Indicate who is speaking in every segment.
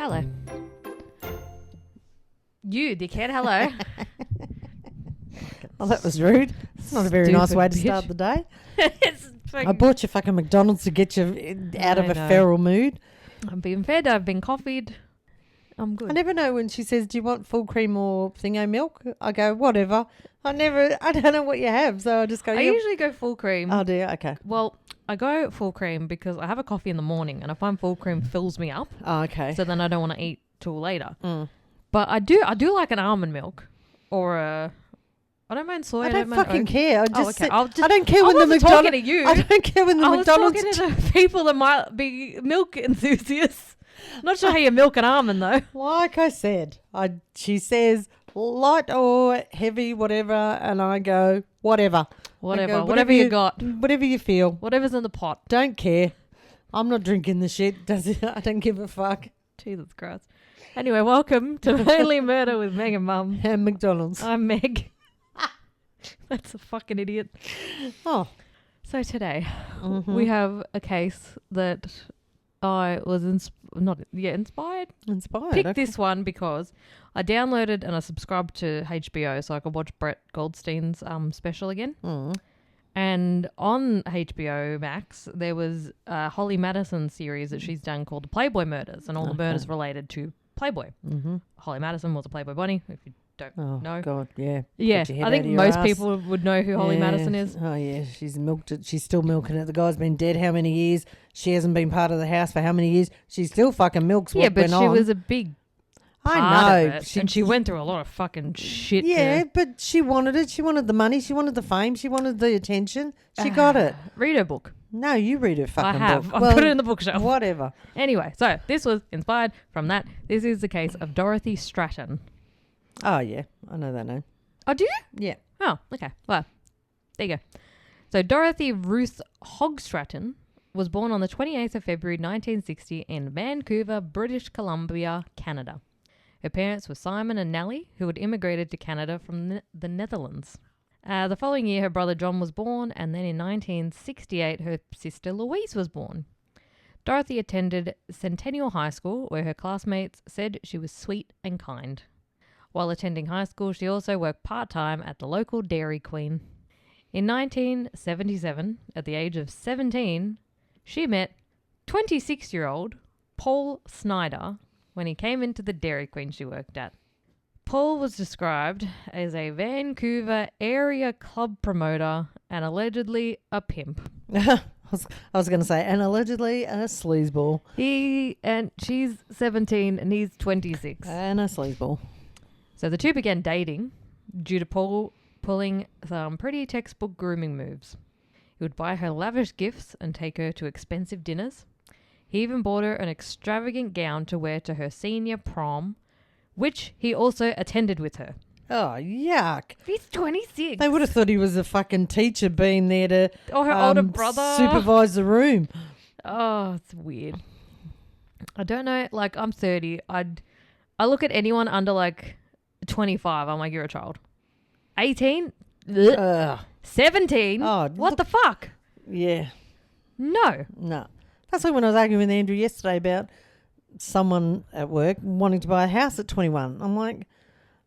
Speaker 1: Hello. You, dickhead, hello.
Speaker 2: Oh, that was rude. It's not a very nice way to
Speaker 1: bitch.
Speaker 2: start the day.
Speaker 1: It's
Speaker 2: I bought you fucking McDonald's to get you out of a
Speaker 1: know.
Speaker 2: feral mood.
Speaker 1: I'm being fed. I've been coffeed. I'm good.
Speaker 2: I never know when she says, do you want full cream or thingo milk? I go, whatever. I don't know what you have. So I just go,
Speaker 1: I
Speaker 2: "Yep."
Speaker 1: usually go full cream.
Speaker 2: Oh dear, okay.
Speaker 1: Well, I go full cream because I have a coffee in the morning and I find full cream fills me up.
Speaker 2: Oh, okay.
Speaker 1: So then I don't want to eat till later.
Speaker 2: Mm.
Speaker 1: But I do like an almond milk or a... I don't mind soy.
Speaker 2: I don't
Speaker 1: mind
Speaker 2: fucking
Speaker 1: oat.
Speaker 2: care. I
Speaker 1: Oh,
Speaker 2: just
Speaker 1: okay.
Speaker 2: I don't care when the
Speaker 1: wasn't talking
Speaker 2: McDonald's.
Speaker 1: to you.
Speaker 2: I don't care when the
Speaker 1: I
Speaker 2: McDonald's.
Speaker 1: was talking to the people that might be milk enthusiasts. Not sure how you milk an almond though.
Speaker 2: Like I said, she says light or heavy, whatever, and I go whatever.
Speaker 1: Whatever.
Speaker 2: I go,
Speaker 1: Whatever you got.
Speaker 2: Whatever you feel.
Speaker 1: Whatever's in the pot.
Speaker 2: Don't care. I'm not drinking the shit. Does it? I don't give a fuck.
Speaker 1: Jesus Christ. Anyway, welcome to Mainly Murder with Meg and Mum.
Speaker 2: And McDonald's.
Speaker 1: I'm Meg. That's a fucking idiot.
Speaker 2: Oh.
Speaker 1: So today
Speaker 2: Mm-hmm.
Speaker 1: we have a case that I was inspired.
Speaker 2: Inspired.
Speaker 1: Picked
Speaker 2: okay.
Speaker 1: this one because I downloaded and I subscribed to HBO so I could watch Brett Goldstein's special again.
Speaker 2: Mm.
Speaker 1: And on HBO Max, there was a Holly Madison series that she's done called The Playboy Murders, and all the murders related to Playboy.
Speaker 2: Mm-hmm.
Speaker 1: Holly Madison was a Playboy bunny, if you don't know.
Speaker 2: God, yeah.
Speaker 1: Yeah,
Speaker 2: Put your head
Speaker 1: I think
Speaker 2: out of your
Speaker 1: most
Speaker 2: ass.
Speaker 1: people would know who Holly
Speaker 2: Yeah.
Speaker 1: Madison is.
Speaker 2: Oh, yeah. She's milked it. She's still milking it. The guy's been dead how many years? She hasn't been part of the house for how many years? She still fucking milks what
Speaker 1: Yeah, but
Speaker 2: went
Speaker 1: she
Speaker 2: on.
Speaker 1: was a big part
Speaker 2: I know.
Speaker 1: of it, and she went through a lot of fucking shit.
Speaker 2: Yeah, but she wanted it. She wanted the money. She wanted the fame. She wanted the attention. She got it.
Speaker 1: Read her book.
Speaker 2: No, you read her fucking
Speaker 1: I have.
Speaker 2: book.
Speaker 1: I put it in the bookshelf.
Speaker 2: Whatever.
Speaker 1: Anyway, so this was inspired from that. This is the case of Dorothy Stratten.
Speaker 2: Oh, yeah. I know that name.
Speaker 1: Oh, do you?
Speaker 2: Yeah.
Speaker 1: Oh, okay. Well, there you go. So Dorothy Ruth Hogstratton was born on the 28th of February 1960 in Vancouver, British Columbia, Canada. Her parents were Simon and Nellie, who had immigrated to Canada from the Netherlands. The following year, her brother John was born, and then in 1968, her sister Louise was born. Dorothy attended Centennial High School, where her classmates said she was sweet and kind. While attending high school, she also worked part-time at the local Dairy Queen. In 1977, at the age of 17, she met 26-year-old Paul Snyder when he came into the Dairy Queen she worked at. Paul was described as a Vancouver area club promoter and allegedly a pimp.
Speaker 2: I was going to say, and allegedly a sleazeball.
Speaker 1: She's 17 and he's 26.
Speaker 2: And a sleazeball.
Speaker 1: So the two began dating due to Paul pulling some pretty textbook grooming moves. He would buy her lavish gifts and take her to expensive dinners. He even bought her an extravagant gown to wear to her senior prom, which he also attended with her.
Speaker 2: Oh, yuck.
Speaker 1: He's 26.
Speaker 2: They would have thought he was a fucking teacher being there to
Speaker 1: Or her older brother.
Speaker 2: supervise the room.
Speaker 1: Oh, it's weird. I don't know. Like, I'm 30. I look at anyone under, 25. I'm like, you're a child. 18?
Speaker 2: Ugh.
Speaker 1: 17?
Speaker 2: Oh,
Speaker 1: what
Speaker 2: look-
Speaker 1: the fuck?
Speaker 2: Yeah.
Speaker 1: No.
Speaker 2: No. That's like when I was arguing with Andrew yesterday about someone at work wanting to buy a house at 21. I'm like,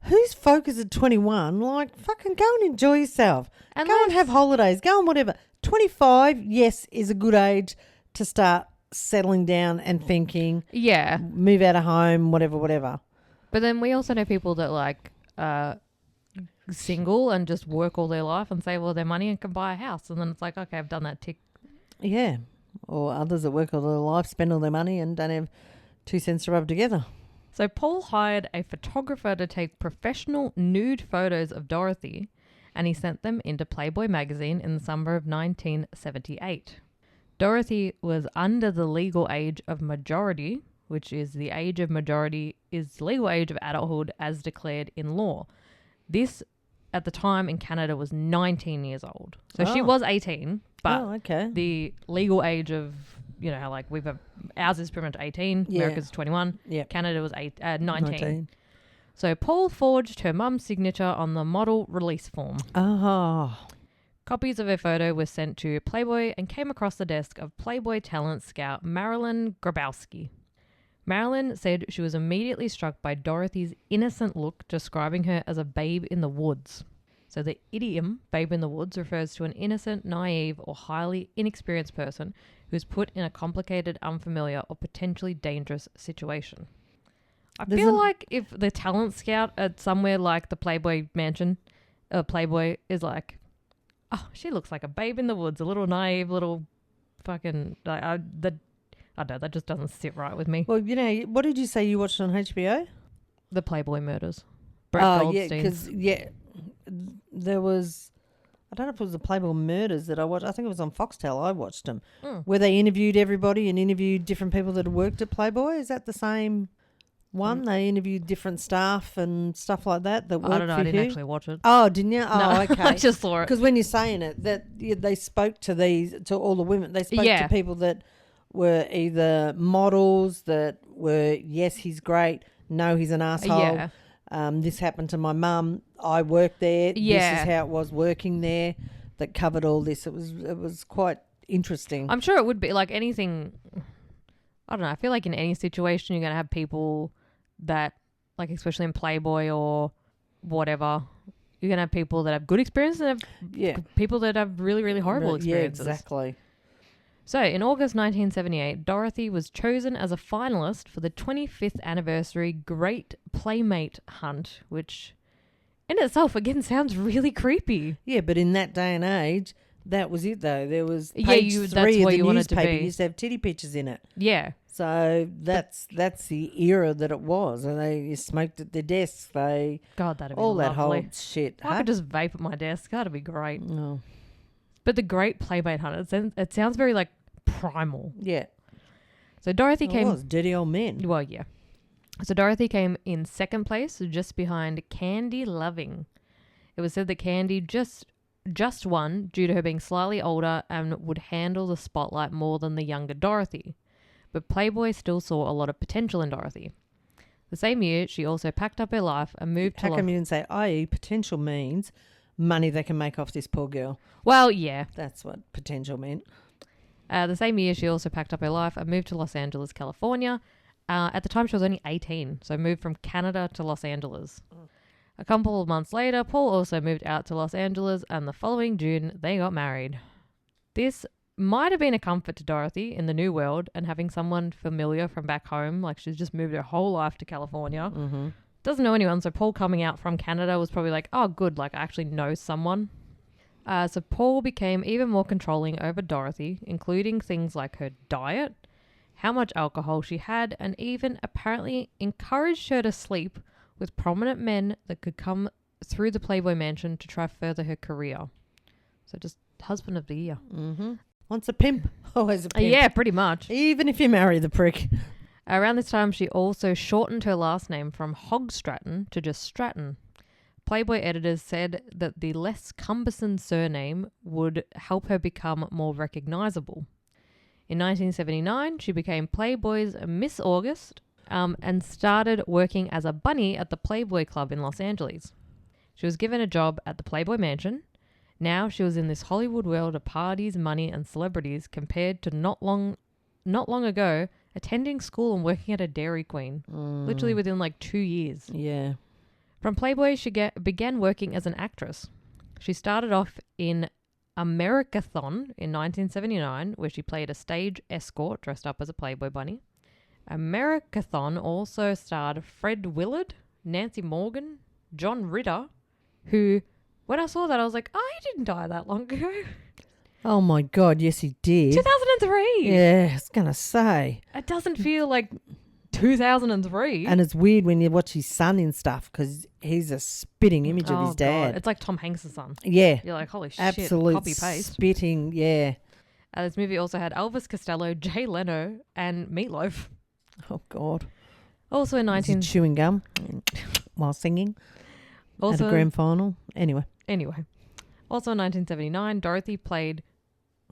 Speaker 2: who's focused at 21? Like, fucking go and enjoy yourself. Go and have holidays. Go and whatever. 25, yes, is a good age to start settling down and thinking.
Speaker 1: Yeah.
Speaker 2: Move out of home, whatever.
Speaker 1: But then we also know people that single and just work all their life and save all their money and can buy a house. And then it's like, okay, I've done that tick.
Speaker 2: Yeah. Or others that work all their life, spend all their money and don't have 2 cents to rub together.
Speaker 1: So Paul hired a photographer to take professional nude photos of Dorothy, and he sent them into Playboy magazine in the summer of 1978. Dorothy was under the legal age of majority, which is the age of majority is the legal age of adulthood as declared in law. This, at the time in Canada, was 19 years old. So she was 18, but
Speaker 2: okay.
Speaker 1: the legal age of, you know, how like ours is pretty much 18,
Speaker 2: Yeah.
Speaker 1: America's 21,
Speaker 2: Yeah.
Speaker 1: Canada was 19. So Paul forged her mum's signature on the model release form.
Speaker 2: Oh.
Speaker 1: Copies of her photo were sent to Playboy and came across the desk of Playboy talent scout Marilyn Grabowski. Marilyn said she was immediately struck by Dorothy's innocent look, describing her as a babe in the woods. So the idiom babe in the woods refers to an innocent, naive, or highly inexperienced person who is put in a complicated, unfamiliar, or potentially dangerous situation. I feel like if the talent scout at somewhere like the Playboy mansion, Playboy is like, oh, she looks like a babe in the woods, a little naive, little fucking... I don't know, that just doesn't sit right with me.
Speaker 2: Well, what did you say you watched on HBO?
Speaker 1: The Playboy murders. Brett Goldstein.
Speaker 2: There was... I don't know if it was the Playboy murders that I watched. I think it was on Foxtel. I watched them. Where they interviewed everybody and interviewed different people that had worked at Playboy. Is that the same one? They interviewed different staff and stuff like that worked for you?
Speaker 1: I don't know. I didn't actually watch it.
Speaker 2: Oh, didn't you? Oh,
Speaker 1: no,
Speaker 2: okay.
Speaker 1: I just saw it.
Speaker 2: Because when you're saying it, that they spoke to all the women. They spoke to people that were either models that were, yes, he's great. No, he's an asshole.
Speaker 1: Yeah.
Speaker 2: This happened to my mum. I worked there.
Speaker 1: Yeah.
Speaker 2: This is how it was working there. That covered all this. It was quite interesting.
Speaker 1: I'm sure it would be like anything. I don't know. I feel like in any situation you're going to have people that, like especially in Playboy or whatever, you're going to have people that have good experiences and have people that have really, really horrible experiences.
Speaker 2: Yeah, exactly.
Speaker 1: So, in August 1978, Dorothy was chosen as a finalist for the 25th anniversary Great Playmate Hunt, which in itself, again, sounds really creepy.
Speaker 2: Yeah, but in that day and age, that was it, though. There was page 3
Speaker 1: that's
Speaker 2: of
Speaker 1: what
Speaker 2: the
Speaker 1: you wanted to
Speaker 2: newspaper
Speaker 1: be.
Speaker 2: used to have titty pictures in it.
Speaker 1: Yeah.
Speaker 2: So that's the era that it was. And they smoked at their desks.
Speaker 1: God, that'd be
Speaker 2: all
Speaker 1: lovely.
Speaker 2: that whole shit.
Speaker 1: I could just vape at my desk. That'd be great.
Speaker 2: No.
Speaker 1: But the Great Playmate Hunt, it sounds very like primal.
Speaker 2: Yeah.
Speaker 1: So Dorothy came...
Speaker 2: It was dirty old men.
Speaker 1: Well, yeah. So Dorothy came in second place, just behind Candy Loving. It was said that Candy just won due to her being slightly older and would handle the spotlight more than the younger Dorothy. But Playboy still saw a lot of potential in Dorothy. The same year, she also packed up her life and moved to...
Speaker 2: How come you didn't say, i.e. potential means money they can make off this poor girl?
Speaker 1: Well, yeah.
Speaker 2: That's what potential meant.
Speaker 1: The same year, she also packed up her life and moved to Los Angeles, California. At the time, she was only 18, so moved from Canada to Los Angeles. A couple of months later, Paul also moved out to Los Angeles, and the following June, they got married. This might have been a comfort to Dorothy in the new world and having someone familiar from back home, like she's just moved her whole life to California.
Speaker 2: Mm-hmm.
Speaker 1: Doesn't know anyone, so Paul coming out from Canada was probably like, oh, good, like I actually know someone. So Paul became even more controlling over Dorothy, including things like her diet, how much alcohol she had, and even apparently encouraged her to sleep with prominent men that could come through the Playboy mansion to try further her career. So just husband of the year.
Speaker 2: Mm-hmm. Once a pimp, always a pimp.
Speaker 1: Yeah, pretty much.
Speaker 2: Even if you marry the prick.
Speaker 1: Around this time, she also shortened her last name from Stratten to just Stratten. Playboy editors said that the less cumbersome surname would help her become more recognizable. In 1979, she became Playboy's Miss August and started working as a bunny at the Playboy Club in Los Angeles. She was given a job at the Playboy Mansion. Now she was in this Hollywood world of parties, money, and celebrities compared to not long ago attending school and working at a Dairy Queen, literally within like 2 years.
Speaker 2: Yeah.
Speaker 1: From Playboy, she began working as an actress. She started off in Americathon in 1979, where she played a stage escort dressed up as a Playboy bunny. Americathon also starred Fred Willard, Nancy Morgan, John Ritter, who, when I saw that, I was like, oh, he didn't die that long ago.
Speaker 2: Oh, my God. Yes, he did.
Speaker 1: 2003.
Speaker 2: Yeah, I was going to say.
Speaker 1: It doesn't feel like 2003.
Speaker 2: And it's weird when you watch his son and stuff because he's a spitting image of his dad.
Speaker 1: God. It's like Tom Hanks' son.
Speaker 2: Yeah.
Speaker 1: You're like, holy
Speaker 2: absolute
Speaker 1: shit, copy-paste.
Speaker 2: Spitting, yeah.
Speaker 1: This movie also had Elvis Costello, Jay Leno, and Meatloaf.
Speaker 2: Oh, God.
Speaker 1: Also in
Speaker 2: Was he chewing gum while singing at a grand final. Anyway.
Speaker 1: Also in 1979, Dorothy played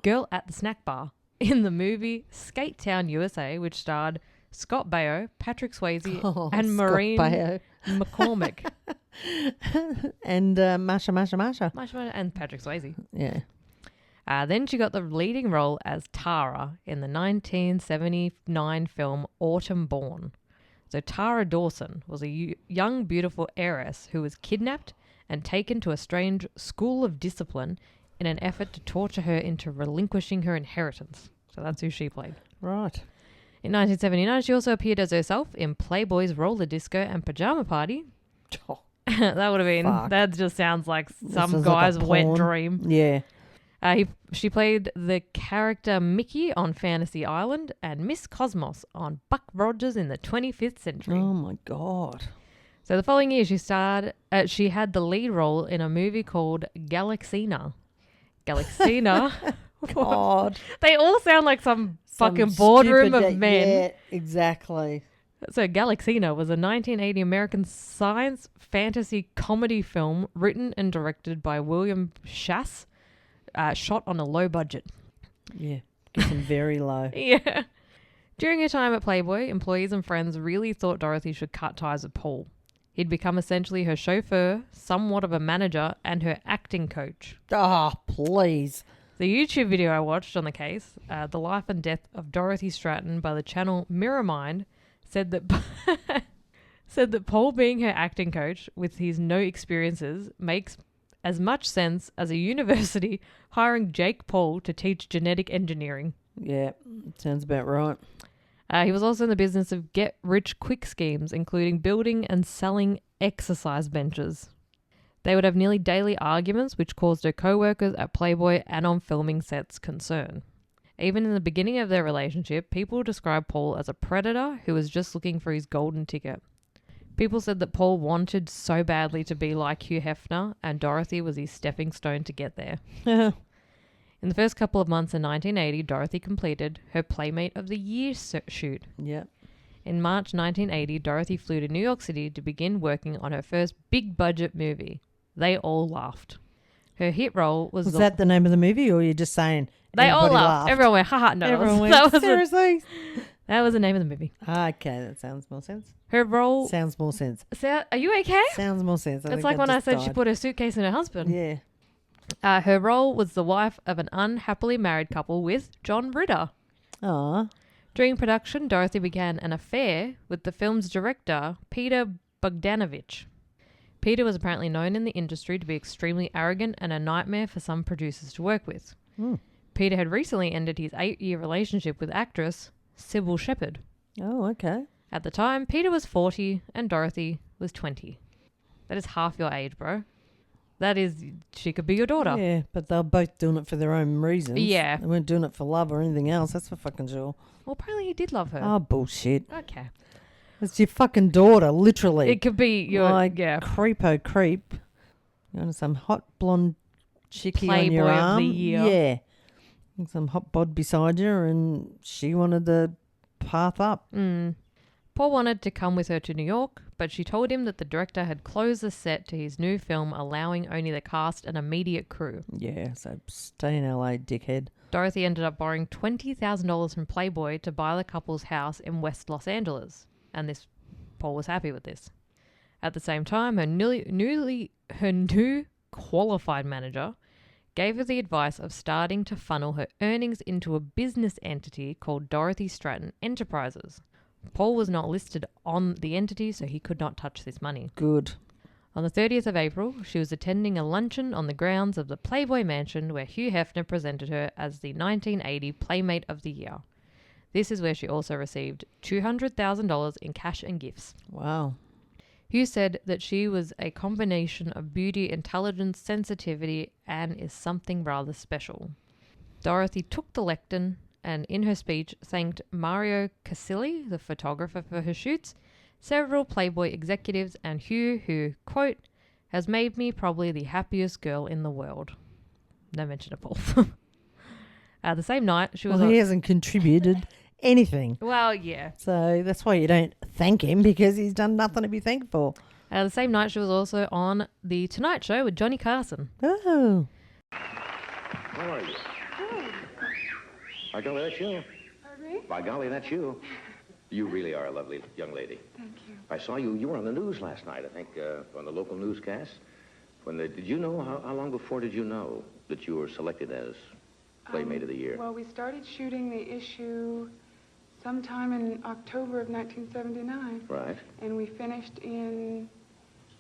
Speaker 1: Girl at the Snack Bar in the movie Skate Town, USA, which starred Scott Baio, Patrick Swayze, and Maureen McCormick.
Speaker 2: And Masha.
Speaker 1: And Patrick Swayze.
Speaker 2: Yeah.
Speaker 1: Then she got the leading role as Tara in the 1979 film Autumn Born. So Tara Dawson was a young, beautiful heiress who was kidnapped and taken to a strange school of discipline in an effort to torture her into relinquishing her inheritance. So that's who she played.
Speaker 2: Right.
Speaker 1: In 1979, she also appeared as herself in Playboy's Roller Disco and Pajama Party.
Speaker 2: Oh,
Speaker 1: That would have been...
Speaker 2: fuck.
Speaker 1: That just sounds like some
Speaker 2: sounds
Speaker 1: guy's
Speaker 2: like a
Speaker 1: wet
Speaker 2: porn.
Speaker 1: dream.
Speaker 2: Yeah.
Speaker 1: She played the character Mickey on Fantasy Island and Miss Cosmos on Buck Rogers in the 25th Century.
Speaker 2: Oh, my God.
Speaker 1: So the following year, she had the lead role in a movie called Galaxina. Galaxina.
Speaker 2: God.
Speaker 1: They all sound like some fucking boardroom of men.
Speaker 2: Yeah, exactly.
Speaker 1: So Galaxina was a 1980 American science fantasy comedy film written and directed by William Schass, shot on a low budget.
Speaker 2: Yeah. Getting very low.
Speaker 1: Yeah. During her time at Playboy, employees and friends really thought Dorothy should cut ties with Paul. He'd become essentially her chauffeur, somewhat of a manager, and her acting coach.
Speaker 2: Ah, please.
Speaker 1: The YouTube video I watched on the case, The Life and Death of Dorothy Stratten by the channel Mirror Mind, said that Paul being her acting coach with his no experiences makes as much sense as a university hiring Jake Paul to teach genetic engineering.
Speaker 2: Yeah, sounds about right.
Speaker 1: He was also in the business of get-rich-quick schemes, including building and selling exercise benches. They would have nearly daily arguments, which caused her co-workers at Playboy and on filming sets concern. Even in the beginning of their relationship, people described Paul as a predator who was just looking for his golden ticket. People said that Paul wanted so badly to be like Hugh Hefner, and Dorothy was his stepping stone to get there. In the first couple of months in 1980, Dorothy completed her Playmate of the Year shoot.
Speaker 2: Yep.
Speaker 1: In March 1980, Dorothy flew to New York City to begin working on her first big-budget movie. They all laughed. Her hit role was...
Speaker 2: Was that the name of the movie, or you're just saying
Speaker 1: They all
Speaker 2: everybody
Speaker 1: laughed. Everyone went, haha, no.
Speaker 2: Everyone went,
Speaker 1: that was
Speaker 2: seriously?
Speaker 1: that was the name of the movie.
Speaker 2: Okay, that sounds more sense.
Speaker 1: Her role...
Speaker 2: Sounds more sense.
Speaker 1: Are you okay?
Speaker 2: Sounds more sense.
Speaker 1: It's like when I said she put her suitcase in her husband.
Speaker 2: Yeah.
Speaker 1: Her role was the wife of an unhappily married couple with John Ritter.
Speaker 2: Aw.
Speaker 1: During production, Dorothy began an affair with the film's director, Peter Bogdanovich. Peter was apparently known in the industry to be extremely arrogant and a nightmare for some producers to work with. Peter had recently ended his 8-year relationship with actress Sybil Shepherd.
Speaker 2: Oh, okay.
Speaker 1: At the time, Peter was 40 and Dorothy was 20. That is half your age, bro. That is, she could be your daughter.
Speaker 2: Yeah, but they're both doing it for their own reasons.
Speaker 1: Yeah.
Speaker 2: They weren't doing it for love or anything else. That's for fucking sure.
Speaker 1: Well, apparently he did love her.
Speaker 2: Oh, bullshit.
Speaker 1: Okay.
Speaker 2: It's your fucking daughter, literally.
Speaker 1: It could be your,
Speaker 2: creepo creep. You know, some hot blonde chickie on your
Speaker 1: Playboy of
Speaker 2: arm.
Speaker 1: the year.
Speaker 2: Yeah. And some hot bod beside you, and she wanted the path up.
Speaker 1: Paul wanted to come with her to New York, but she told him that the director had closed the set to his new film, allowing only the cast and immediate crew.
Speaker 2: Yeah, so stay in LA, dickhead.
Speaker 1: Dorothy ended up borrowing $20,000 from Playboy to buy the couple's house in West Los Angeles, and Paul was happy with this. At the same time, her new qualified manager gave her the advice of starting to funnel her earnings into a business entity called Dorothy Stratten Enterprises. Paul was not listed on the entity, so he could not touch this money.
Speaker 2: Good.
Speaker 1: On the 30th of April, she was attending a luncheon on the grounds of the Playboy Mansion where Hugh Hefner presented her as the 1980 Playmate of the Year. This is where she also received $200,000 in cash and gifts.
Speaker 2: Wow.
Speaker 1: Hugh said that she was a combination of beauty, intelligence, sensitivity, and is something rather special. Dorothy took the lectern and in her speech thanked Mario Casilli, the photographer, for her shoots, several Playboy executives, and Hugh, who, quote, has made me probably the happiest girl in the world. No mention of Paul. The same night, she was...
Speaker 2: Well, he hasn't contributed anything.
Speaker 1: Well, yeah.
Speaker 2: So that's why you don't thank him, because he's done nothing to be thanked for.
Speaker 1: The same night, she was also on The Tonight Show with Johnny Carson.
Speaker 2: Oh.
Speaker 3: How are you? By golly, that's you.
Speaker 4: Pardon me?
Speaker 3: By golly, that's you. You really are a lovely young lady.
Speaker 4: Thank you.
Speaker 3: I saw you were on the news last night, I think, on the local newscast. Did you know, how long before did you know that you were selected as Playmate of the Year?
Speaker 4: Well, we started shooting the issue sometime in October of 1979.
Speaker 3: Right,
Speaker 4: And we finished in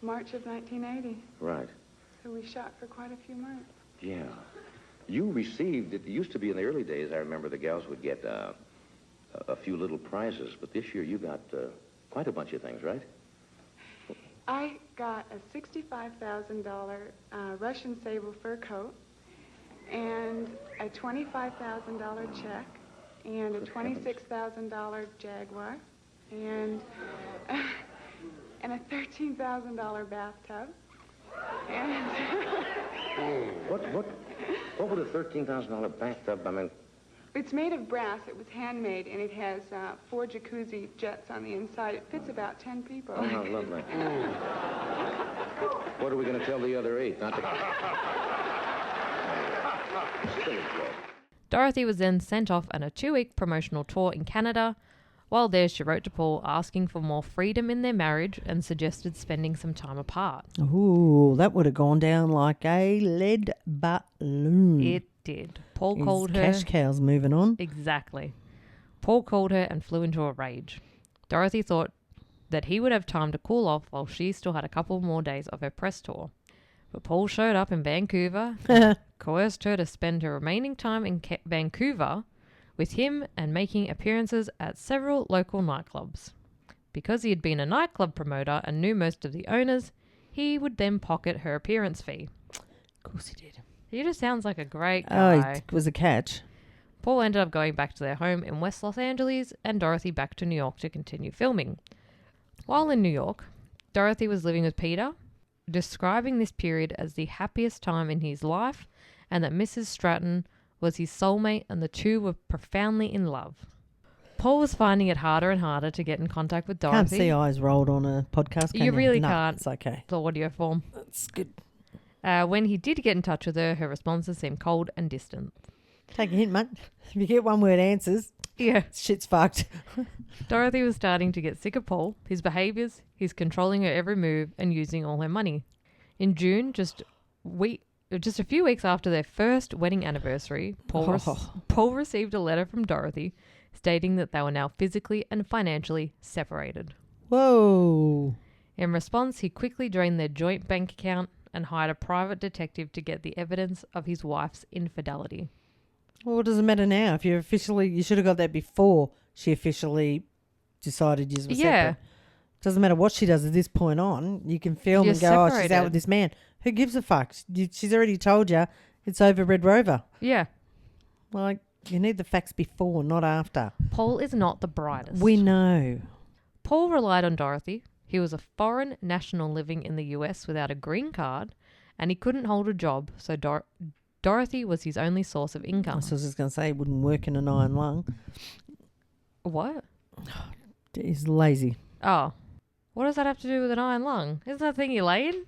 Speaker 4: March of 1980.
Speaker 3: right.
Speaker 4: So we shot for quite a few months.
Speaker 3: Yeah. You received, it used to be in the early days, I remember the gals would get a few little prizes, but this year you got quite a bunch of things, right?
Speaker 4: I got a $65,000 Russian sable fur coat and a $25,000 check and a $26,000 Jaguar and a $13,000 bathtub. And
Speaker 3: What would a $13,000 bathtub, I mean...
Speaker 4: it's made of brass. It was handmade, and it has 4 jacuzzi jets on the inside. It fits about 10 people.
Speaker 3: Oh, how lovely. What are we going to tell the other 8? Not to... Silly joke.
Speaker 1: Dorothy was then sent off on a 2-week promotional tour in Canada. While there, she wrote to Paul asking for more freedom in their marriage and suggested spending some time apart.
Speaker 2: Ooh, that would have gone down like a lead balloon.
Speaker 1: It did. Paul
Speaker 2: His
Speaker 1: called her...
Speaker 2: cash cows moving on.
Speaker 1: Exactly. Paul called her and flew into a rage. Dorothy thought that he would have time to cool off while she still had a couple more days of her press tour. But Paul showed up in Vancouver, coerced her to spend her remaining time in Vancouver with him and making appearances at several local nightclubs. Because he had been a nightclub promoter and knew most of the owners, he would then pocket her appearance fee.
Speaker 2: Of course he did.
Speaker 1: He just sounds like a great
Speaker 2: Oh,
Speaker 1: guy.
Speaker 2: it was a catch.
Speaker 1: Paul ended up going back to their home in West Los Angeles and Dorothy back to New York to continue filming. While in New York, Dorothy was living with Peter, describing this period as the happiest time in his life and that Mrs. Stratten was his soulmate and the two were profoundly in love. Paul was finding it harder and harder to get in contact with Dorothy.
Speaker 2: Can't see eyes rolled on a podcast, can you?
Speaker 1: You really
Speaker 2: No,
Speaker 1: can't.
Speaker 2: It's okay.
Speaker 1: The audio form.
Speaker 2: That's good.
Speaker 1: When he did get in touch with her, her responses seemed cold and distant.
Speaker 2: Take a hint, mate. If you get one-word answers,
Speaker 1: Yeah.
Speaker 2: shit's fucked.
Speaker 1: Dorothy was starting to get sick of Paul, his behaviours, his controlling her every move and using all her money. In June, just a few weeks after their first wedding anniversary, Paul received a letter from Dorothy stating that they were now physically and financially separated.
Speaker 2: Whoa.
Speaker 1: In response, he quickly drained their joint bank account and hired a private detective to get the evidence of his wife's infidelity.
Speaker 2: Well, what does it matter now? If you're officially, you should have got that before she officially decided you were separate. Doesn't matter what she does at this point on. You can film
Speaker 1: You're
Speaker 2: and go, oh, she's
Speaker 1: separated.
Speaker 2: out with this man. Who gives a fuck? She's already told you it's over Red Rover.
Speaker 1: Yeah.
Speaker 2: Like, you need the facts before, not after.
Speaker 1: Paul is not the brightest.
Speaker 2: We know.
Speaker 1: Paul relied on Dorothy. He was a foreign national living in the US without a green card, and he couldn't hold a job, so Dorothy was his only source of income.
Speaker 2: I was just going to say he wouldn't work in an iron lung.
Speaker 1: What?
Speaker 2: He's lazy.
Speaker 1: Oh. What does that have to do with an iron lung? Isn't that thing you lay in?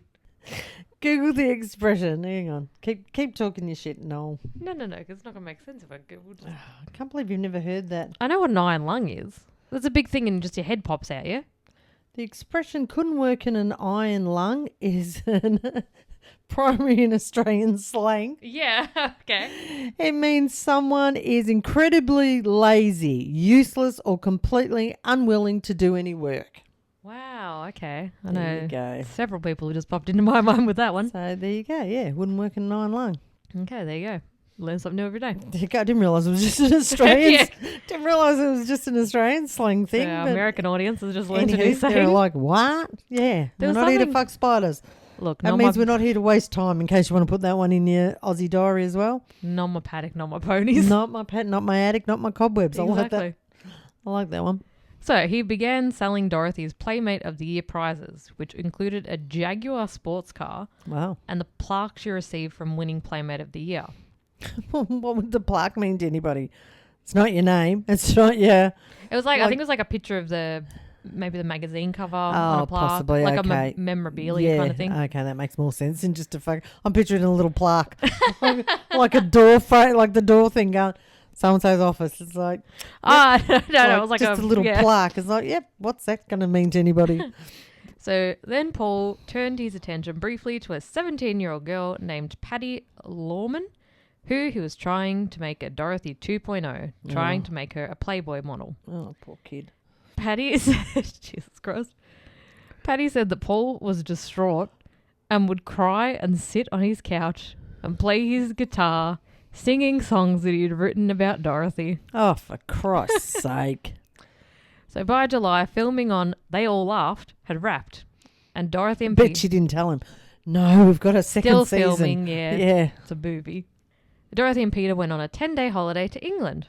Speaker 2: Google the expression. Hang on. Keep talking your shit, Noel.
Speaker 1: No, because it's not going to make sense if I Googled it.
Speaker 2: I can't believe you've never heard that.
Speaker 1: I know what an iron lung is. That's a big thing and just your head pops out, yeah?
Speaker 2: The expression couldn't work in an iron lung is primary in Australian slang.
Speaker 1: Yeah, okay.
Speaker 2: It means someone is incredibly lazy, useless, or completely unwilling to do any work.
Speaker 1: Wow, okay. I
Speaker 2: There
Speaker 1: know
Speaker 2: you go.
Speaker 1: several people who just popped into my mind with that one.
Speaker 2: So there you go. Yeah, wouldn't work in an iron lung.
Speaker 1: Okay, there you go. Learn something new every day.
Speaker 2: There you go. I didn't realise it was just an Australian.
Speaker 1: Yeah.
Speaker 2: Didn't realise it was just an Australian slang thing.
Speaker 1: So our
Speaker 2: but
Speaker 1: American audience has just learned a new
Speaker 2: anywho, they're
Speaker 1: saying.
Speaker 2: like, what? Yeah,
Speaker 1: There
Speaker 2: we're
Speaker 1: was
Speaker 2: not here to
Speaker 1: something-
Speaker 2: fuck spiders.
Speaker 1: Look,
Speaker 2: That means we're not here to waste time. In case you want to put that one in your Aussie diary as well.
Speaker 1: not my paddock, not my ponies.
Speaker 2: Not my pet, not my attic, not my cobwebs.
Speaker 1: Exactly.
Speaker 2: I like that. I like that one.
Speaker 1: So he began selling Dorothy's Playmate of the Year prizes, which included a Jaguar sports car
Speaker 2: Wow.
Speaker 1: and the plaque she received from winning Playmate of the Year.
Speaker 2: What would the plaque mean to anybody? It's not your name. It's not your...
Speaker 1: It was like I
Speaker 2: Like-
Speaker 1: think it was like a picture of maybe the magazine cover on
Speaker 2: Oh,
Speaker 1: a plaque,
Speaker 2: possibly.
Speaker 1: like
Speaker 2: Okay.
Speaker 1: a memorabilia kind of thing.
Speaker 2: Okay, that makes more sense than just a fuck. I'm picturing a little plaque, like a door frame, like the door thing going. So-and-so's office. It's like,
Speaker 1: No, it was like
Speaker 2: just a little
Speaker 1: yeah.
Speaker 2: plaque. It's like, yep, what's that going to mean to anybody?
Speaker 1: So then Paul turned his attention briefly to a 17-year-old girl named Patty Lawman, who he was trying to make a Dorothy 2.0, trying to make her a Playboy model.
Speaker 2: Oh, poor kid.
Speaker 1: Patty said, Jesus Christ. Patty said that Paul was distraught and would cry and sit on his couch and play his guitar, singing songs that he had written about Dorothy.
Speaker 2: Oh, for Christ's sake.
Speaker 1: So by July, filming on They All Laughed had wrapped, and Dorothy and
Speaker 2: Bet she didn't tell him. No, we've got a second
Speaker 1: still
Speaker 2: season.
Speaker 1: filming, yeah.
Speaker 2: Yeah.
Speaker 1: It's a movie. Dorothy and Peter went on a 10-day holiday to England.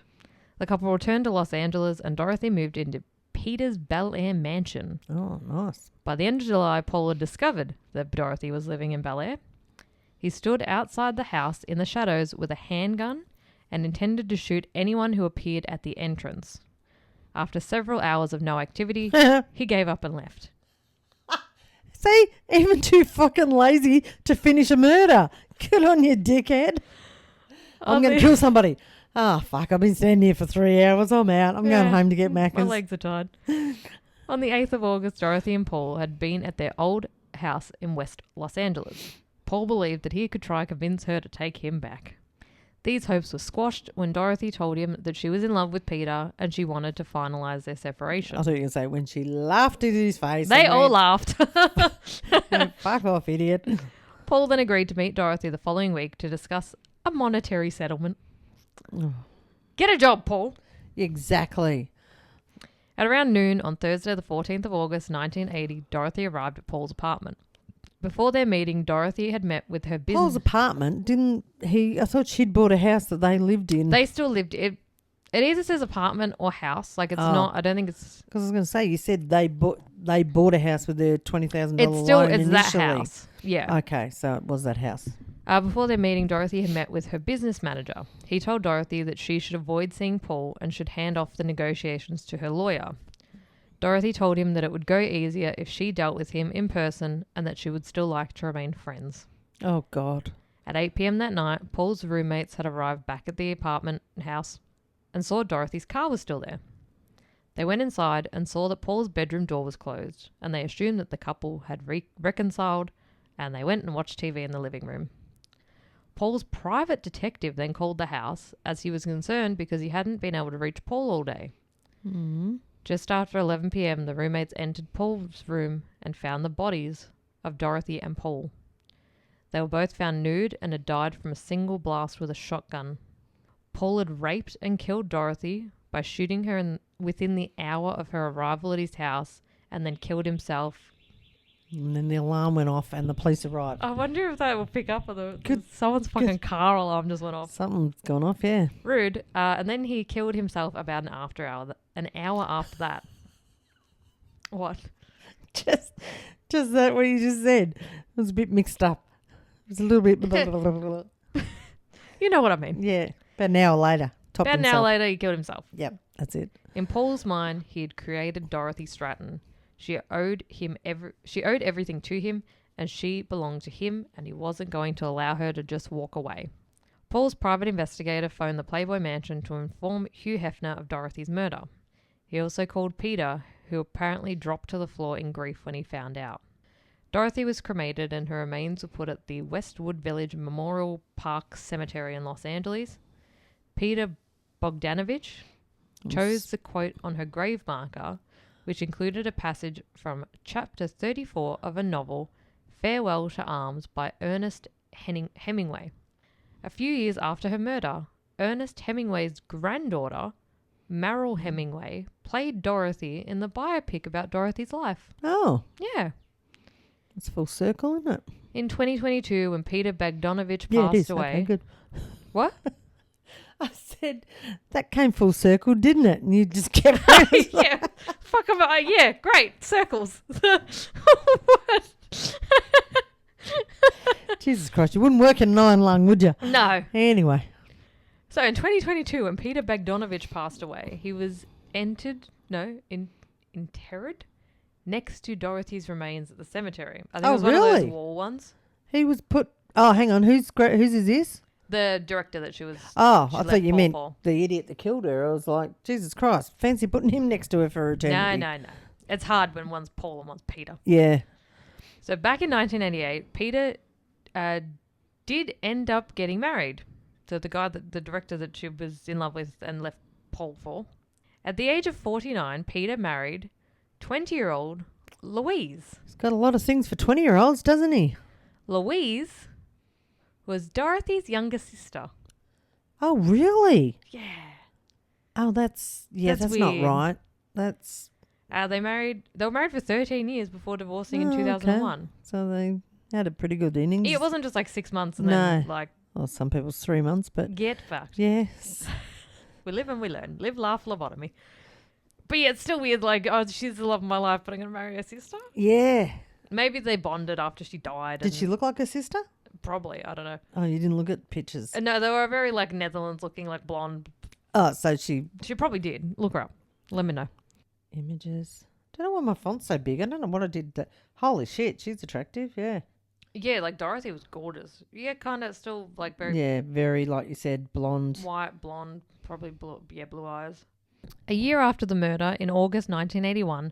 Speaker 1: The couple returned to Los Angeles, and Dorothy moved into Peter's Bel Air mansion.
Speaker 2: Oh, nice.
Speaker 1: By the end of July, Paul had discovered that Dorothy was living in Bel Air. He stood outside the house in the shadows with a handgun and intended to shoot anyone who appeared at the entrance. After several hours of no activity, he gave up and left.
Speaker 2: See, even too fucking lazy to finish a murder. Good on you, dickhead. I'm going to kill somebody. Oh, fuck, I've been standing here for 3 hours. I'm out. I'm going home to get
Speaker 1: My
Speaker 2: Macca's.
Speaker 1: legs are tired. On the 8th of August, Dorothy and Paul had been at their old house in West Los Angeles. Paul believed that he could try to convince her to take him back. These hopes were squashed when Dorothy told him that she was in love with Peter and she wanted to finalise their separation.
Speaker 2: I thought you were going to say when she laughed in his face.
Speaker 1: They all laughed.
Speaker 2: No, fuck off, idiot.
Speaker 1: Paul then agreed to meet Dorothy the following week to discuss a monetary settlement. Get a job, Paul.
Speaker 2: Exactly.
Speaker 1: At around noon on Thursday the 14th of August 1980, Dorothy arrived at Paul's apartment. Before their meeting, Dorothy had met with her business...
Speaker 2: Paul's apartment, didn't he? I thought she'd bought a house that they lived in.
Speaker 1: They still lived... It either says apartment or house. Like, it's not... I don't think it's...
Speaker 2: Because I was going to say, you said they bought a house with their $20,000
Speaker 1: It's still...
Speaker 2: loan
Speaker 1: It's
Speaker 2: initially.
Speaker 1: that house. Yeah.
Speaker 2: Okay, so it was that house.
Speaker 1: Before their meeting, Dorothy had met with her business manager. He told Dorothy that she should avoid seeing Paul and should hand off the negotiations to her lawyer. Dorothy told him that it would go easier if she dealt with him in person and that she would still like to remain friends.
Speaker 2: Oh, God.
Speaker 1: At 8 p.m. that night, Paul's roommates had arrived back at the apartment house and saw Dorothy's car was still there. They went inside and saw that Paul's bedroom door was closed, and they assumed that the couple had reconciled, and they went and watched TV in the living room. Paul's private detective then called the house as he was concerned because he hadn't been able to reach Paul all day. Just after 11 p.m., the roommates entered Paul's room and found the bodies of Dorothy and Paul. They were both found nude and had died from a single blast with a shotgun. Paul had raped and killed Dorothy by shooting her within the hour of her arrival at his house and then killed himself.
Speaker 2: And then the alarm went off and the police arrived.
Speaker 1: I wonder if that will pick up on someone's fucking car alarm just went off.
Speaker 2: Something's gone off, yeah.
Speaker 1: Rude. And then he killed himself about an hour after that. What?
Speaker 2: Just that what you just said. It was a bit mixed up. It was a little bit...
Speaker 1: You know what I mean.
Speaker 2: Yeah. About an hour later.
Speaker 1: About an hour later, he killed himself.
Speaker 2: Yep, that's it.
Speaker 1: In Paul's mind, he had created Dorothy Stratten. She owed everything to him, and she belonged to him, and he wasn't going to allow her to just walk away. Paul's private investigator phoned the Playboy mansion to inform Hugh Hefner of Dorothy's murder. He also called Peter, who apparently dropped to the floor in grief when he found out. Dorothy was cremated, and her remains were put at the Westwood Village Memorial Park Cemetery in Los Angeles. Peter Bogdanovich chose the quote on her grave marker, which included a passage from chapter 34 of a novel, Farewell to Arms, by Ernest Hemingway. A few years after her murder, Ernest Hemingway's granddaughter, Meryl Hemingway, played Dorothy in the biopic about Dorothy's life.
Speaker 2: Oh.
Speaker 1: Yeah.
Speaker 2: It's full circle, isn't it?
Speaker 1: In 2022, when Peter Bogdanovich
Speaker 2: Yeah,
Speaker 1: passed
Speaker 2: it is.
Speaker 1: away...
Speaker 2: Okay, good.
Speaker 1: What?
Speaker 2: I said, that came full circle, didn't it? And you just kept...
Speaker 1: Yeah. Fuck about... Yeah, great. Circles. What?
Speaker 2: Jesus Christ, you wouldn't work in Nine Lung, would you?
Speaker 1: No.
Speaker 2: Anyway.
Speaker 1: So in 2022, when Peter Bogdanovich passed away, he was interred next to Dorothy's remains at the cemetery. I think it was one of those wall ones.
Speaker 2: He was put... Oh, hang on. Whose is this?
Speaker 1: The director that she was...
Speaker 2: Oh, I thought you meant
Speaker 1: for.
Speaker 2: the idiot that killed her. I was like, Jesus Christ, fancy putting him next to her for eternity.
Speaker 1: No. It's hard when one's Paul and one's Peter.
Speaker 2: Yeah.
Speaker 1: So back in 1988, Peter did end up getting married. So the director that she was in love with and left Paul for. At the age of 49, Peter married 20-year-old Louise.
Speaker 2: He's got a lot of things for 20-year-olds, doesn't he?
Speaker 1: Louise was Dorothy's younger sister.
Speaker 2: Oh, really?
Speaker 1: Yeah.
Speaker 2: Oh, that's not
Speaker 1: weird.
Speaker 2: right. That's...
Speaker 1: They were married for 13 years before divorcing in
Speaker 2: Oh,
Speaker 1: 2001.
Speaker 2: okay. So they had a pretty good innings.
Speaker 1: It wasn't just like 6 months and then like...
Speaker 2: Well, some people's 3 months, but...
Speaker 1: Get fucked.
Speaker 2: Yes.
Speaker 1: We live and we learn. Live, laugh, lobotomy. But yeah, it's still weird. Like, oh, she's the love of my life, but I'm going to marry her sister?
Speaker 2: Yeah.
Speaker 1: Maybe they bonded after she died.
Speaker 2: Did she look like her sister?
Speaker 1: Probably. I don't know.
Speaker 2: Oh, you didn't look at pictures.
Speaker 1: No, they were very like Netherlands looking, like blonde.
Speaker 2: Oh, so she...
Speaker 1: She probably did. Look her up. Let me know.
Speaker 2: Images. Don't know why my font's so big. I don't know what I did. Holy shit, she's attractive, yeah.
Speaker 1: Yeah, like Dorothy was gorgeous. Yeah, kind of still like very...
Speaker 2: Yeah, very, like you said, blonde.
Speaker 1: White, blonde, probably blue eyes. A year after the murder, in August 1981,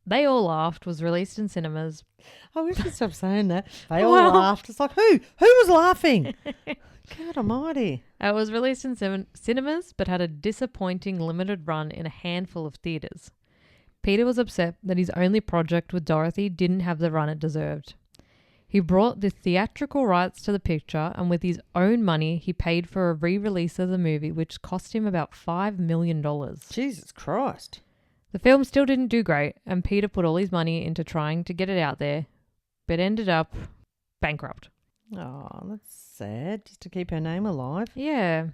Speaker 1: They All Laughed was released in cinemas.
Speaker 2: I wish you'd stop saying that. They all laughed. It's like, who? Who was laughing? God almighty.
Speaker 1: It was released in cinemas, but had a disappointing limited run in a handful of theatres. Peter was upset that his only project with Dorothy didn't have the run it deserved. He brought the theatrical rights to the picture, and with his own money, he paid for a re-release of the movie, which cost him about $5 million.
Speaker 2: Jesus Christ.
Speaker 1: The film still didn't do great, and Peter put all his money into trying to get it out there, but ended up bankrupt.
Speaker 2: Oh, that's sad. Just to keep her name alive.
Speaker 1: Yeah.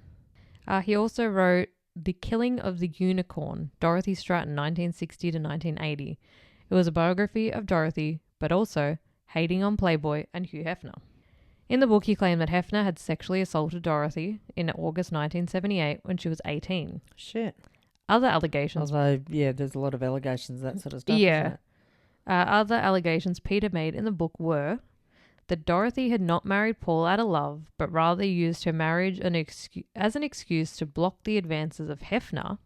Speaker 1: He also wrote The Killing of the Unicorn, Dorothy Stratten, 1960 to 1980. It was a biography of Dorothy, but also hating on Playboy and Hugh Hefner. In the book, he claimed that Hefner had sexually assaulted Dorothy in August 1978 when she was 18.
Speaker 2: Shit.
Speaker 1: Other allegations...
Speaker 2: Although, yeah, there's a lot of allegations, that sort of stuff.
Speaker 1: Yeah. Other allegations Peter made in the book were that Dorothy had not married Paul out of love, but rather used her marriage as an excuse to block the advances of Hefner,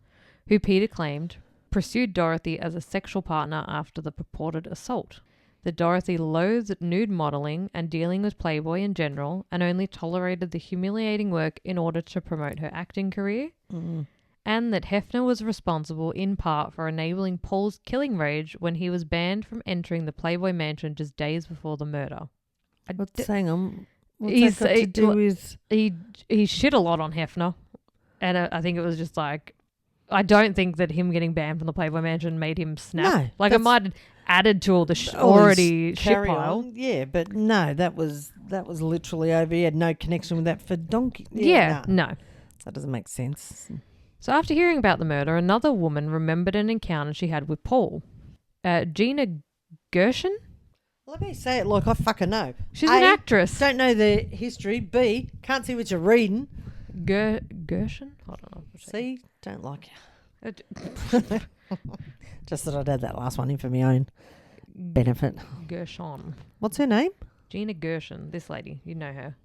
Speaker 1: who Peter claimed pursued Dorothy as a sexual partner after the purported assault. That Dorothy loathed nude modelling and dealing with Playboy in general, and only tolerated the humiliating work in order to promote her acting career.
Speaker 2: Mm.
Speaker 1: And that Hefner was responsible in part for enabling Paul's killing rage when he was banned from entering the Playboy mansion just days before the murder.
Speaker 2: What's that got to do with...
Speaker 1: He shit a lot on Hefner, and I think it was just like... I don't think that him getting banned from the Playboy mansion made him snap.
Speaker 2: No,
Speaker 1: like it might have added to all the already shit pile.
Speaker 2: Yeah, but no, that was literally over. He had no connection with that for donkey.
Speaker 1: Yeah, no.
Speaker 2: That doesn't make sense.
Speaker 1: So after hearing about the murder, another woman remembered an encounter she had with Paul. Gina Gershon?
Speaker 2: Let me say it like I fucking know.
Speaker 1: She's an actress.
Speaker 2: Don't know the history. B, can't see what you're reading.
Speaker 1: Gershon? I don't know.
Speaker 2: C, don't like it. Just that I'd add that last one in for my own benefit.
Speaker 1: Gershon.
Speaker 2: What's her name?
Speaker 1: Gina Gershon. This lady. You know her.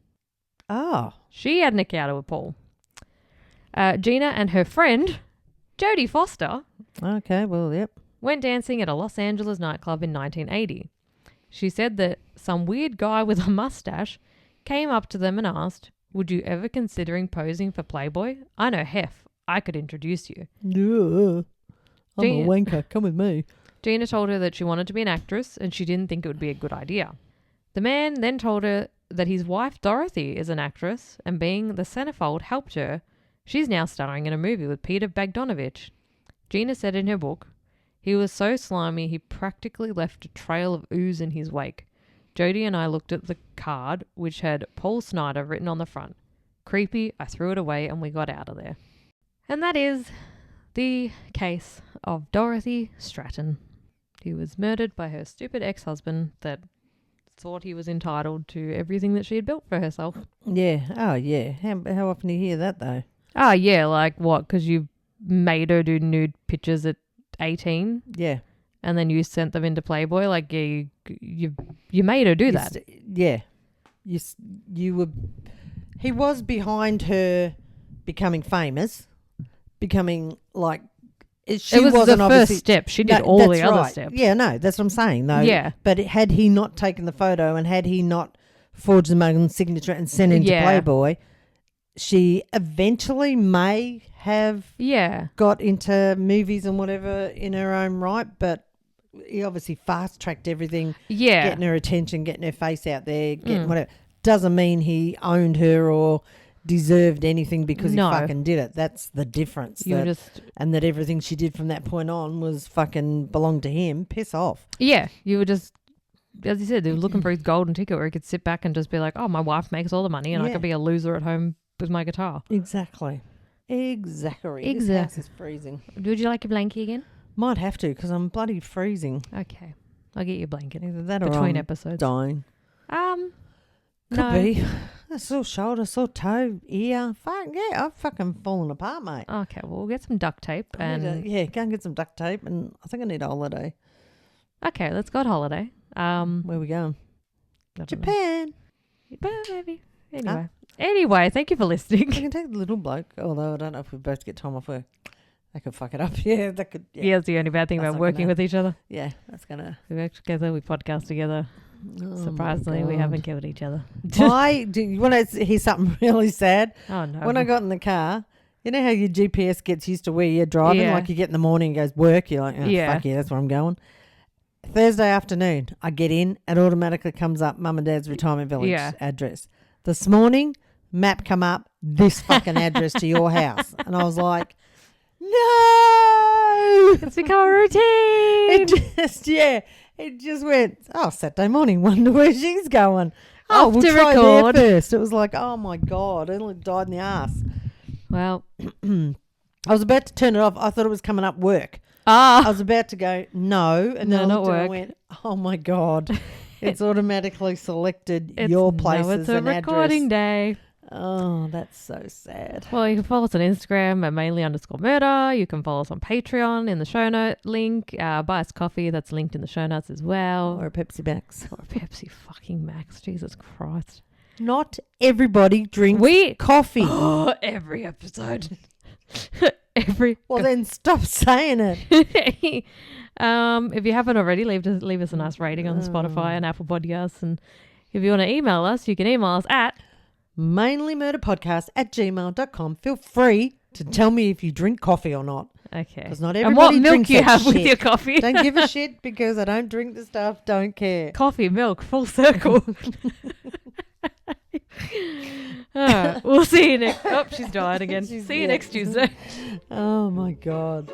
Speaker 2: Oh.
Speaker 1: She had an encounter with Paul. Gina and her friend, Jodie Foster.
Speaker 2: Okay, well, yep.
Speaker 1: Went dancing at a Los Angeles nightclub in 1980. She said that some weird guy with a mustache came up to them and asked, "Would you ever considering posing for Playboy? I know Hef. I could introduce you."
Speaker 2: Yeah. I'm a wanker. Come with me.
Speaker 1: Gina told her that she wanted to be an actress and she didn't think it would be a good idea. The man then told her that his wife Dorothy is an actress, and being the centerfold helped her. She's now starring in a movie with Peter Bogdanovich. Gina said in her book, "He was so slimy he practically left a trail of ooze in his wake. Jodie and I looked at the card, which had Paul Snider written on the front. Creepy, I threw it away and we got out of there." And that is the case of Dorothy Stratten. He was murdered by her stupid ex-husband that thought he was entitled to everything that she had built for herself.
Speaker 2: Yeah. Oh, yeah. How often do you hear that, though?
Speaker 1: Ah, yeah, like what? Because you made her do nude pictures at 18?
Speaker 2: Yeah.
Speaker 1: And then you sent them into Playboy? Like, you made her do that.
Speaker 2: Yeah. You were... He was behind her becoming famous, becoming, like...
Speaker 1: It was the first step. She did all the other steps.
Speaker 2: Yeah, no, that's what I'm saying, though.
Speaker 1: Yeah.
Speaker 2: But had he not taken the photo and had he not forged the mug signature and sent it to Playboy... she eventually may have
Speaker 1: Yeah.
Speaker 2: got into movies and whatever in her own right, but he obviously fast-tracked everything,
Speaker 1: Yeah.
Speaker 2: getting her attention, getting her face out there, getting whatever. Doesn't mean he owned her or deserved anything because
Speaker 1: No.
Speaker 2: he fucking did it. That's the difference.
Speaker 1: You were just...
Speaker 2: And that everything she did from that point on was fucking belonged to him. Piss off.
Speaker 1: Yeah. You were just... As you said, they were looking for his golden ticket where he could sit back and just be like, oh, my wife makes all the money and I
Speaker 2: Yeah.
Speaker 1: could be a loser at home with my guitar.
Speaker 2: Exactly. This house is freezing.
Speaker 1: Would you like your blankie again?
Speaker 2: Might have to because I'm bloody freezing.
Speaker 1: Okay. I'll get you a blanket.
Speaker 2: Either that or
Speaker 1: Between
Speaker 2: I'm
Speaker 1: episodes.
Speaker 2: dying. Could
Speaker 1: No.
Speaker 2: be. A sore shoulder, sore toe, ear. Fuck yeah, I've fucking fallen apart, mate.
Speaker 1: Okay, well, we'll get some duct tape.
Speaker 2: Go and get some duct tape, and I think I need a holiday.
Speaker 1: Okay, let's go on holiday.
Speaker 2: Where we going?
Speaker 1: I don't know.
Speaker 2: Japan.
Speaker 1: Maybe. Anyway, thank you for listening.
Speaker 2: I can take the little bloke, although I don't know if we both get time off work. That could fuck it up. Yeah, that could.
Speaker 1: Yeah, it's the only bad thing
Speaker 2: That's
Speaker 1: about
Speaker 2: not
Speaker 1: working
Speaker 2: gonna-
Speaker 1: with each other.
Speaker 2: Yeah, that's gonna.
Speaker 1: We work together, we podcast together.
Speaker 2: Oh
Speaker 1: Surprisingly,
Speaker 2: my
Speaker 1: we
Speaker 2: God.
Speaker 1: haven't killed each other.
Speaker 2: Do you want to hear something really sad?
Speaker 1: Oh, no.
Speaker 2: When I got in the car, you know how your GPS gets used to where you're driving?
Speaker 1: Yeah.
Speaker 2: Like you get in the morning and goes, work. You're like, oh,
Speaker 1: Yeah.
Speaker 2: fuck yeah, that's where I'm going. Thursday afternoon, I get in. It automatically comes up Mum and Dad's retirement village
Speaker 1: Yeah.
Speaker 2: address. This morning, map come up, this fucking address to your house. And I was like, no!
Speaker 1: It's become a routine.
Speaker 2: It just went, oh, Saturday morning, wonder where she's going. Oh,
Speaker 1: Off
Speaker 2: we'll
Speaker 1: to
Speaker 2: try
Speaker 1: record.
Speaker 2: there first. It was like, oh my God, I nearly died in the ass.
Speaker 1: Well,
Speaker 2: I was about to turn it off. I thought it was coming up work. I
Speaker 1: ah,
Speaker 2: was about to go, no. And
Speaker 1: No,
Speaker 2: then I
Speaker 1: not
Speaker 2: looked and I
Speaker 1: work.
Speaker 2: went, oh my God. It's automatically selected
Speaker 1: it's,
Speaker 2: your
Speaker 1: no,
Speaker 2: places
Speaker 1: it's a
Speaker 2: and
Speaker 1: recording
Speaker 2: address.
Speaker 1: day.
Speaker 2: Oh, that's so sad.
Speaker 1: Well, you can follow us on Instagram at mainly_murder. You can follow us on Patreon in the show note link. Buy us coffee. That's linked in the show notes as well.
Speaker 2: Or a Pepsi Max.
Speaker 1: Or a Pepsi fucking Max. Jesus Christ.
Speaker 2: Not everybody drinks
Speaker 1: We
Speaker 2: coffee.
Speaker 1: every episode. Every
Speaker 2: Well, then stop saying it.
Speaker 1: if you haven't already, leave us a nice rating on Spotify and Apple Podcasts. And if you want to email us, you can email us at
Speaker 2: MainlyMurderPodcast@gmail.com. Feel free to tell me if you drink coffee or not.
Speaker 1: okay.
Speaker 2: Because not
Speaker 1: And what
Speaker 2: everybody
Speaker 1: milk
Speaker 2: drinks
Speaker 1: you
Speaker 2: that
Speaker 1: have with
Speaker 2: shit.
Speaker 1: your coffee?
Speaker 2: Don't give a shit because I don't drink the stuff. Don't care.
Speaker 1: Coffee, milk, full circle. We'll see you next. Oh, she's died again. See you next Tuesday.
Speaker 2: Oh my God.